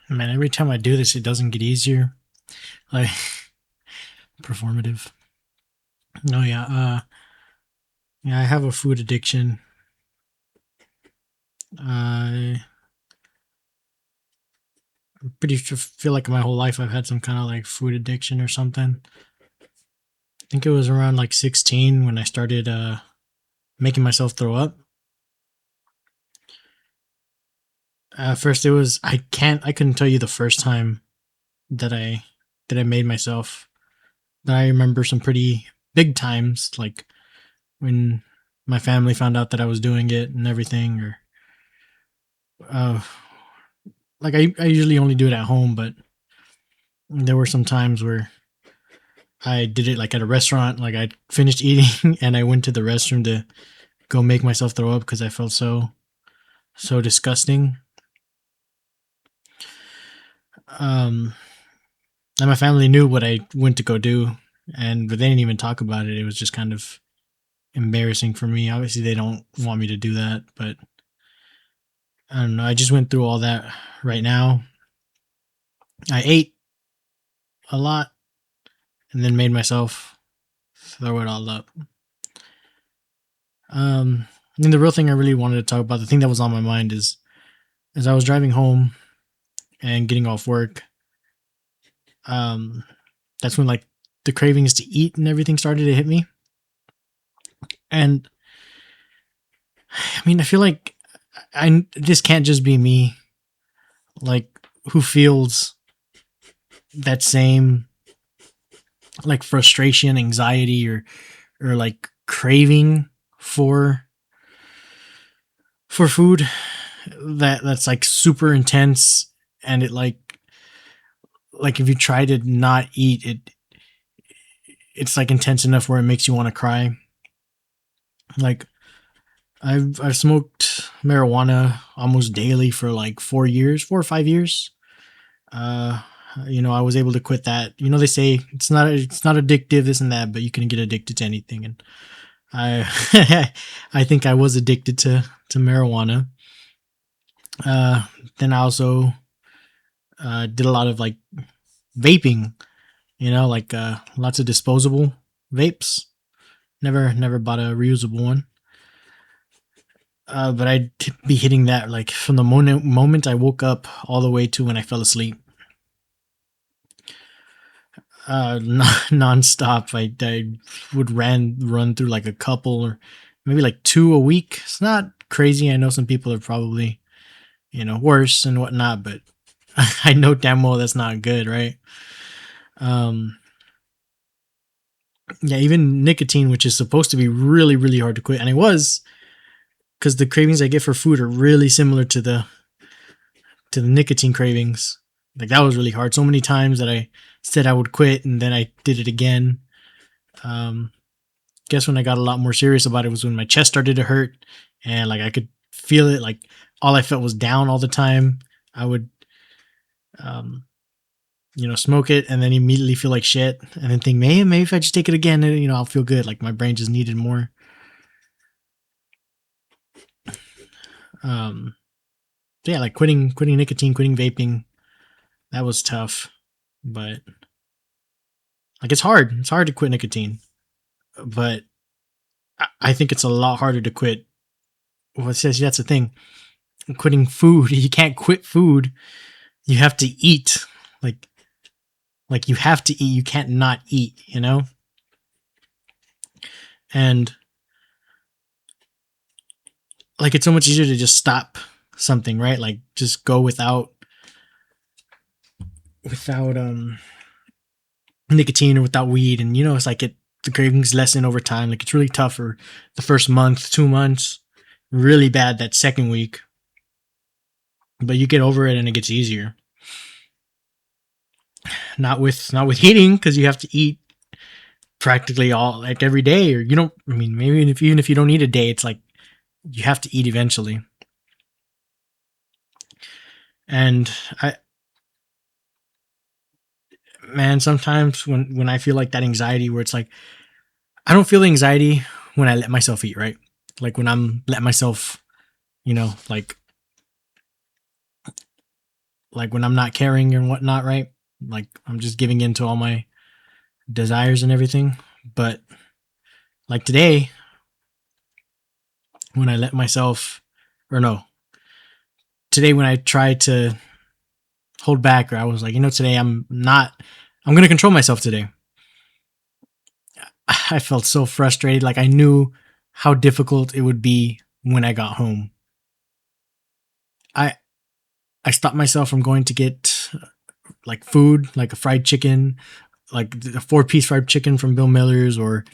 Man, every time I do this, it doesn't get easier. Like performative. No, yeah, yeah. I have a food addiction. I pretty sure, feel like my whole life I've had some kind of like food addiction or something. I think it was around like 16 when I started making myself throw up. First, it was I couldn't tell you the first time that I made myself. But I remember some pretty big times, like when my family found out that I was doing it and everything, or uh, like I usually only do it at home, but there were some times where I did it like at a restaurant. Like I finished eating and I went to the restroom to go make myself throw up because I felt so disgusting. Um, and my family knew what I went to go do, and but they didn't even talk about it. It was just kind of embarrassing for me. Obviously, they don't want me to do that, but I don't know. I just went through all that right now. I ate a lot and then made myself throw it all up. Um, and the real thing I really wanted to talk about, the thing that was on my mind is as I was driving home and getting off work, um, that's when like the cravings to eat and everything started to hit me. And I mean, I feel like I this can't just be me, like who feels that same like frustration, anxiety, or like craving for for food that's like super intense, and it like if you try to not eat it, it's like intense enough where it makes you want to cry. Like I've smoked marijuana almost daily for like 4 years, 4 or 5 years. uh I was able to quit that. They say it's not addictive, this and that, but you can get addicted to anything. And I I think I was addicted to marijuana. uh then I also did a lot of like vaping, like lots of disposable vapes. Never bought a reusable one. But I'd be hitting that like from the moment I woke up all the way to when I fell asleep. Nonstop. I would run through like a couple or maybe like two a week. It's not crazy. I know some people are probably worse and whatnot, but I know damn well that's not good, right? Um, yeah, even nicotine, which is supposed to be really really hard to quit, and it was, because the cravings I get for food are really similar to the nicotine cravings. Like that was really hard. So many times that I said I would quit and then I did it again. Um, guess when I got a lot more serious about it was when my chest started to hurt and like I could feel it. Like all I felt was down all the time. I would, um, smoke it and then immediately feel like shit and then think, maybe if I just take it again, I'll feel good. Like my brain just needed more. Um, so yeah, like quitting nicotine, quitting vaping, that was tough, but like it's hard. It's hard to quit nicotine, but I think it's a lot harder to quit. Well, it says that's the thing. Quitting food, you can't quit food. You have to eat. Like you have to eat. You can't not eat. And like it's so much easier to just stop something, right? Like just go without nicotine or without weed, and it's like the cravings lessen over time. Like it's really tough for the first month, 2 months, really bad that second week, but you get over it and it gets easier. Not with eating, because you have to eat practically all like every day, or you don't. I mean, maybe even if you don't eat a day, it's like you have to eat eventually. And I, man, sometimes when I feel like that anxiety, where it's like I don't feel the anxiety when I let myself eat, right? Like when I'm let myself, like like when I'm not caring and whatnot, right? Like I'm just giving in to all my desires and everything. But like today, when I let myself, or no, today when I tried to hold back, or I was like, today I'm going to control myself today. I felt so frustrated. Like I knew how difficult it would be when I got home. I, I stopped myself from going to get like food, like a fried chicken, like a 4-piece fried chicken from Bill Miller's, or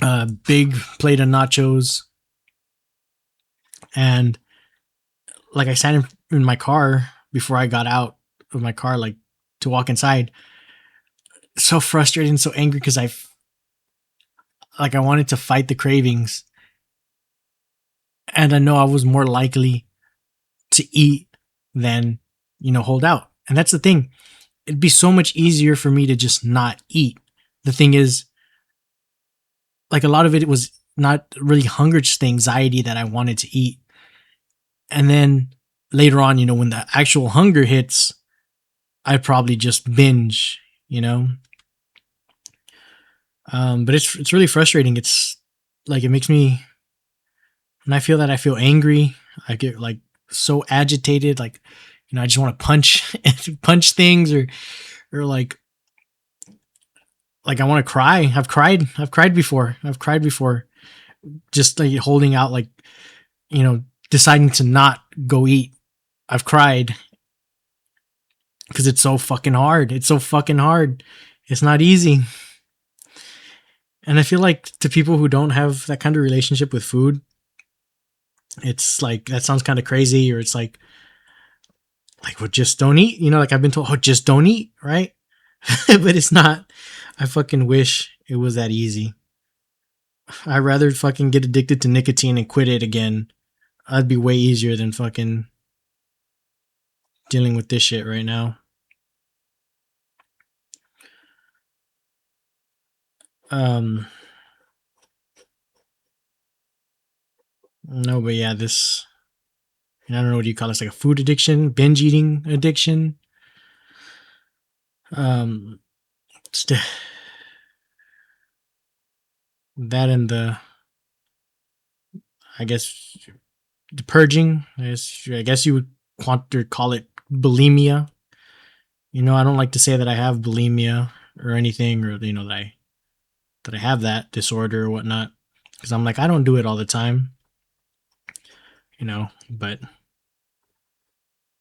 a big plate of nachos. And like I sat in my car before I got out of my car, like to walk inside. So frustrated and so angry because I wanted to fight the cravings, and I know I was more likely to eat than hold out. And that's the thing. It'd be so much easier for me to just not eat. The thing is, like a lot of it was not really hunger, just the anxiety that I wanted to eat. And then later on, when the actual hunger hits, I probably just binge, you know. But it's really frustrating. It's like it makes me, when I feel that, I feel angry. I get like so agitated, like I just want to punch punch things, or like I want to cry. I've cried before. Just like holding out, like you know deciding to not go eat. I've cried because it's so fucking hard. It's so fucking hard. It's not easy. And I feel like to people who don't have that kind of relationship with food, it's like that sounds kind of crazy, or it's well, just don't eat. Like I've been told, oh, just don't eat, right? But it's not. I fucking wish it was that easy. I'd rather fucking get addicted to nicotine and quit it again. That'd be way easier than fucking dealing with this shit right now. Um, no, but yeah, this, I don't know what you call this, like a food addiction, binge eating addiction. Um, that and I guess, the purging. I guess you would want to call it bulimia. I don't like to say that I have bulimia or anything, or that I have that disorder or whatnot, because I'm like, I don't do it all the time, but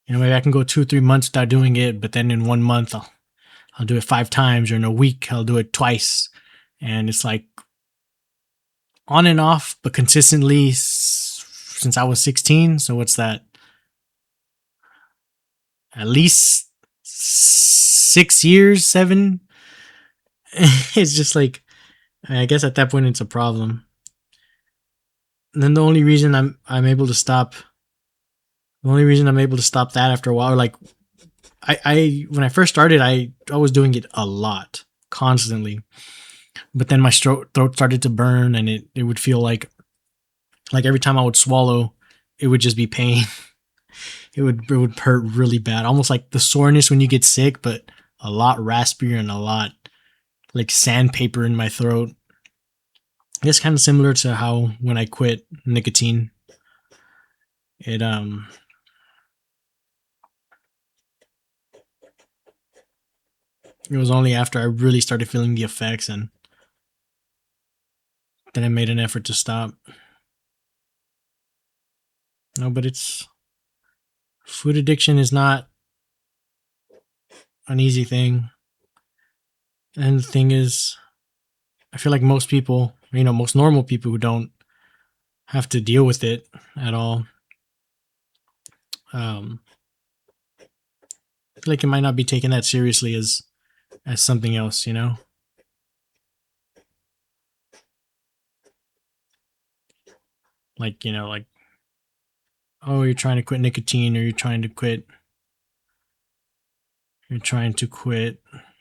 maybe I can go 2 3 months without doing it, but then in 1 month I'll do it 5 times, or in a week I'll do it twice, and it's like on and off, but consistently since I was 16. So what's that? At least 6 years, 7. It's just like, I guess at that point it's a problem. And then the only reason I'm able to stop that after a while, or like I when I first started, I was doing it a lot, constantly. But then my throat started to burn, and it would feel like every time I would swallow, it would just be pain. It would hurt really bad, almost like the soreness when you get sick, but a lot raspier and a lot like sandpaper in my throat. I guess kind of similar to how when I quit nicotine, it it was only after I really started feeling the effects, and then I made an effort to stop. No, but it's food addiction is not an easy thing. And the thing is, I feel like most people, most normal people who don't have to deal with it at all, um, I feel like it might not be taken that seriously as something else. Like, oh, you're trying to quit nicotine, or you're trying to quit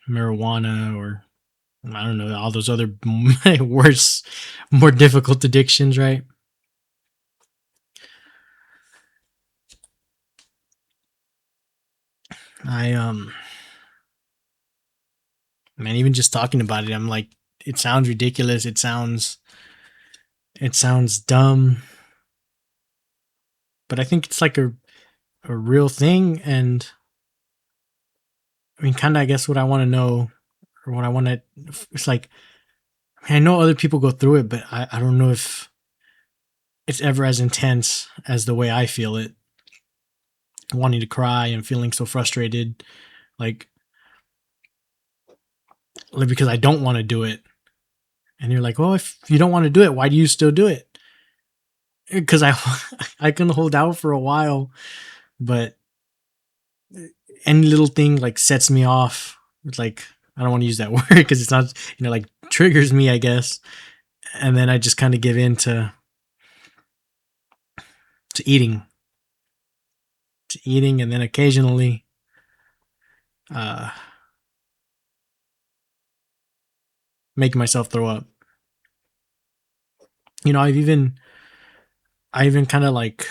marijuana, or I don't know, all those other worse, more difficult addictions, right? I man, even just talking about it, I'm like, it sounds ridiculous. It sounds dumb, but I think it's like a real thing. And I mean, kind of, I guess what I want to know, or what I want to, it's like, I know other people go through it, but I don't know if it's ever as intense as the way I feel it, wanting to cry and feeling so frustrated, like, because I don't want to do it. And you're like, well, if you don't want to do it, why do you still do it? Because I I can hold out for a while, but any little thing like sets me off. It's like, I don't want to use that word because it's not, like, triggers me, I guess. And then I just kind of give in to eating, and then occasionally, uh, making myself throw up. I even kind of like,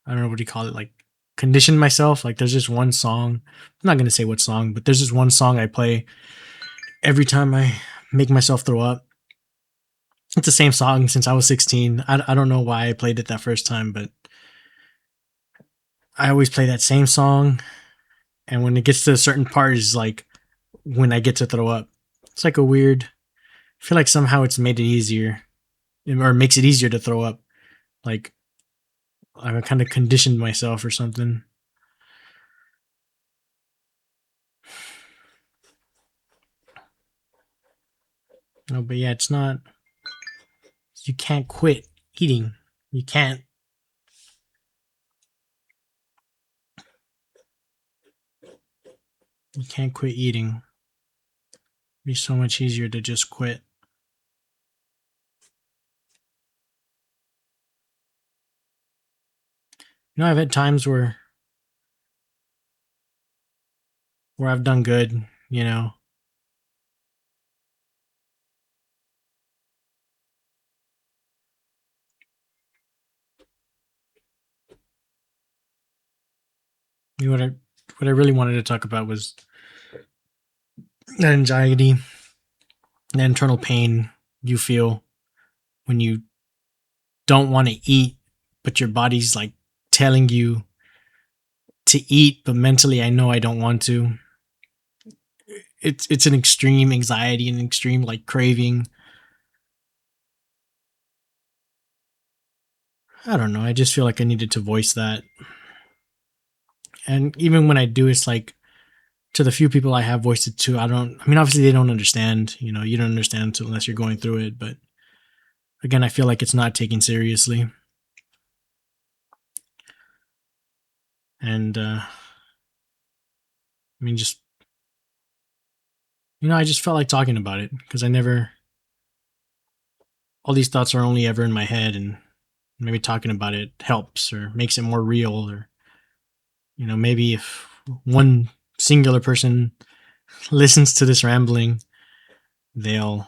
I don't know, what do you call it, like, condition myself. Like, there's just one song. I'm not gonna say what song, but there's just one song I play every time I make myself throw up. It's the same song since I was 16. I don't know why I played it that first time, but I always play that same song. And when it gets to a certain part, is like when I get to throw up. It's like a weird. I feel like somehow it's made it easier, or makes it easier to throw up. Like, I kind of conditioned myself or something. No, but yeah, it's not. You can't quit eating. You can't. You can't quit eating. It'd be so much easier to just quit. I've had times where I've done good. What I really wanted to talk about was that anxiety, that internal pain you feel when you don't want to eat, but your body's like telling you to eat, but mentally I know I don't want to. It's an extreme anxiety, an extreme like craving. I don't know. I just feel like I needed to voice that. And even when I do, it's like, to the few people I have voiced it to, I mean, obviously they don't understand. You don't understand unless you're going through it. But again, I feel like it's not taken seriously. And I mean, just, I just felt like talking about it because all these thoughts are only ever in my head, and maybe talking about it helps or makes it more real. Or, maybe if one singular person listens to this rambling, they'll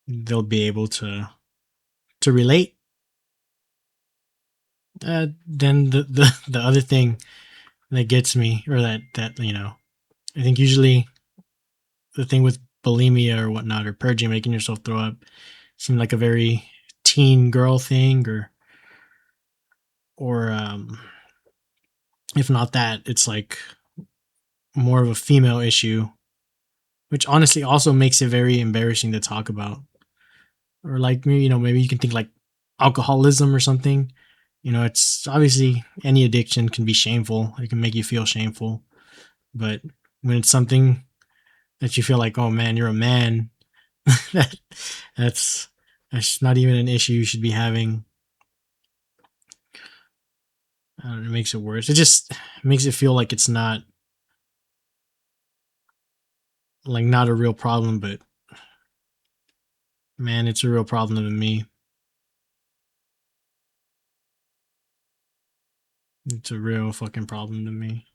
they'll be able to relate. Then the other thing that gets me, or that I think usually the thing with bulimia or whatnot, or purging, making yourself throw up, seemed like a very teen girl thing, or if not that, it's like more of a female issue, which honestly also makes it very embarrassing to talk about. Or like, maybe you can think like alcoholism or something. It's obviously, any addiction can be shameful. It can make you feel shameful, but when it's something that you feel like, oh man, you're a man, that that's that's not even an issue you should be having. I don't know, it makes it worse. It just makes it feel like it's not, like, not a real problem, but man, it's a real problem to me. It's a real fucking problem to me.